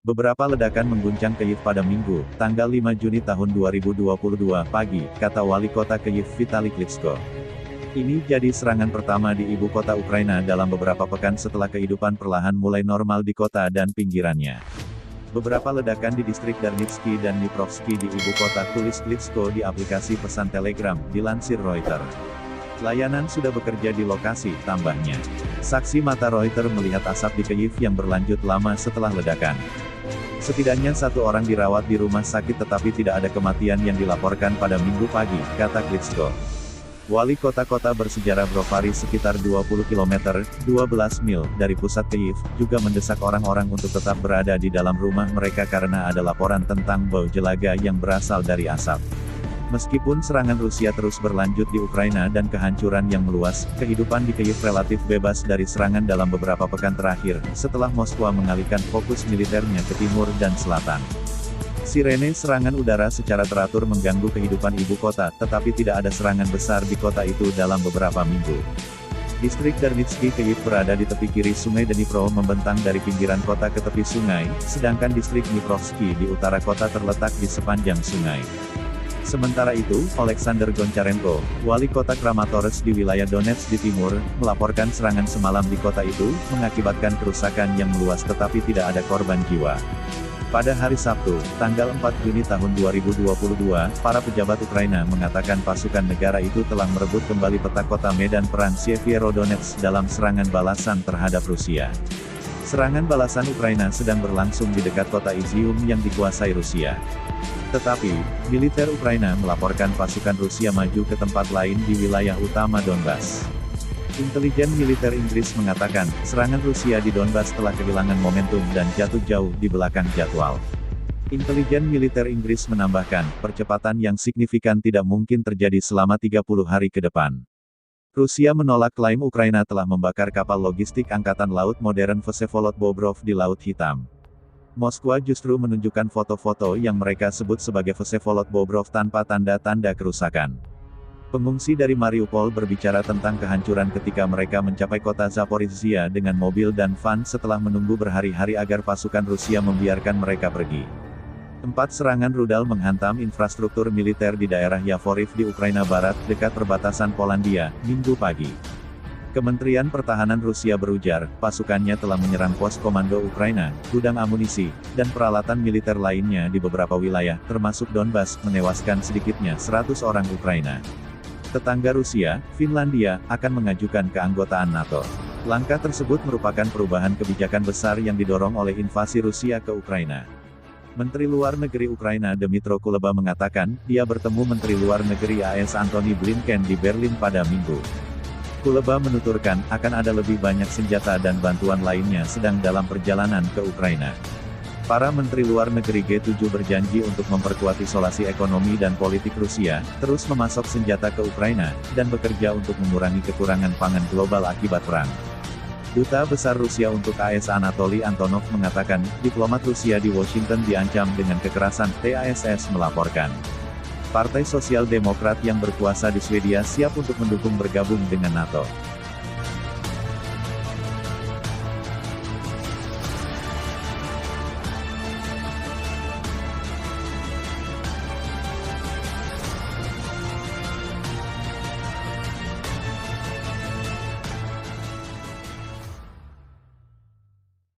Beberapa ledakan mengguncang Kyiv pada Minggu, tanggal 5 Juni tahun 2022 pagi, kata Wali Kota Kyiv Vitali Klitschko. Ini jadi serangan pertama di ibu kota Ukraina dalam beberapa pekan setelah kehidupan perlahan mulai normal di kota dan pinggirannya. Beberapa ledakan di distrik Darnitsky dan Dniprovsky di ibu kota, tulis Klitschko di aplikasi pesan Telegram, dilansir Reuters. Layanan sudah bekerja di lokasi, tambahnya. Saksi mata Reuters melihat asap di Kyiv yang berlanjut lama setelah ledakan. Setidaknya satu orang dirawat di rumah sakit tetapi tidak ada kematian yang dilaporkan pada Minggu pagi, kata Klitschko. Wali kota-kota bersejarah Brovary sekitar 20 km, 12 mil, dari pusat Kyiv, juga mendesak orang-orang untuk tetap berada di dalam rumah mereka karena ada laporan tentang bau jelaga yang berasal dari asap. Meskipun serangan Rusia terus berlanjut di Ukraina dan kehancuran yang meluas, kehidupan di Kyiv relatif bebas dari serangan dalam beberapa pekan terakhir, setelah Moskwa mengalihkan fokus militernya ke timur dan selatan. Sirene serangan udara secara teratur mengganggu kehidupan ibu kota, tetapi tidak ada serangan besar di kota itu dalam beberapa minggu. Distrik Darnitsky Kyiv berada di tepi kiri sungai Dnipro membentang dari pinggiran kota ke tepi sungai, sedangkan distrik Dniprovsky di utara kota terletak di sepanjang sungai. Sementara itu, Alexander Goncharenko, wali kota Kramatorsk di wilayah Donetsk di timur, melaporkan serangan semalam di kota itu, mengakibatkan kerusakan yang meluas tetapi tidak ada korban jiwa. Pada hari Sabtu, tanggal 4 Juni tahun 2022, para pejabat Ukraina mengatakan pasukan negara itu telah merebut kembali peta kota medan perang Sievierodonetsk dalam serangan balasan terhadap Rusia. Serangan balasan Ukraina sedang berlangsung di dekat kota Izium yang dikuasai Rusia. Tetapi, militer Ukraina melaporkan pasukan Rusia maju ke tempat lain di wilayah utama Donbas. Intelijen militer Inggris mengatakan, serangan Rusia di Donbas telah kehilangan momentum dan jatuh jauh di belakang jadwal. Intelijen militer Inggris menambahkan, percepatan yang signifikan tidak mungkin terjadi selama 30 hari ke depan. Rusia menolak klaim Ukraina telah membakar kapal logistik Angkatan Laut modern Vsevolod Bobrov di Laut Hitam. Moskwa justru menunjukkan foto-foto yang mereka sebut sebagai Vsevolod Bobrov tanpa tanda-tanda kerusakan. Pengungsi dari Mariupol berbicara tentang kehancuran ketika mereka mencapai kota Zaporizhia dengan mobil dan van setelah menunggu berhari-hari agar pasukan Rusia membiarkan mereka pergi. 4 serangan rudal menghantam infrastruktur militer di daerah Yavoriv di Ukraina Barat, dekat perbatasan Polandia, Minggu pagi. Kementerian Pertahanan Rusia berujar, pasukannya telah menyerang pos komando Ukraina, gudang amunisi, dan peralatan militer lainnya di beberapa wilayah, termasuk Donbas, menewaskan sedikitnya 100 orang Ukraina. Tetangga Rusia, Finlandia, akan mengajukan keanggotaan NATO. Langkah tersebut merupakan perubahan kebijakan besar yang didorong oleh invasi Rusia ke Ukraina. Menteri Luar Negeri Ukraina Dmytro Kuleba mengatakan, dia bertemu Menteri Luar Negeri AS Antony Blinken di Berlin pada Minggu. Kuleba menuturkan, akan ada lebih banyak senjata dan bantuan lainnya sedang dalam perjalanan ke Ukraina. Para Menteri Luar Negeri G7 berjanji untuk memperkuat isolasi ekonomi dan politik Rusia, terus memasok senjata ke Ukraina, dan bekerja untuk mengurangi kekurangan pangan global akibat perang. Duta Besar Rusia untuk AS Anatoly Antonov mengatakan, diplomat Rusia di Washington diancam dengan kekerasan, TASS melaporkan. Partai Sosial Demokrat yang berkuasa di Swedia siap untuk mendukung bergabung dengan NATO.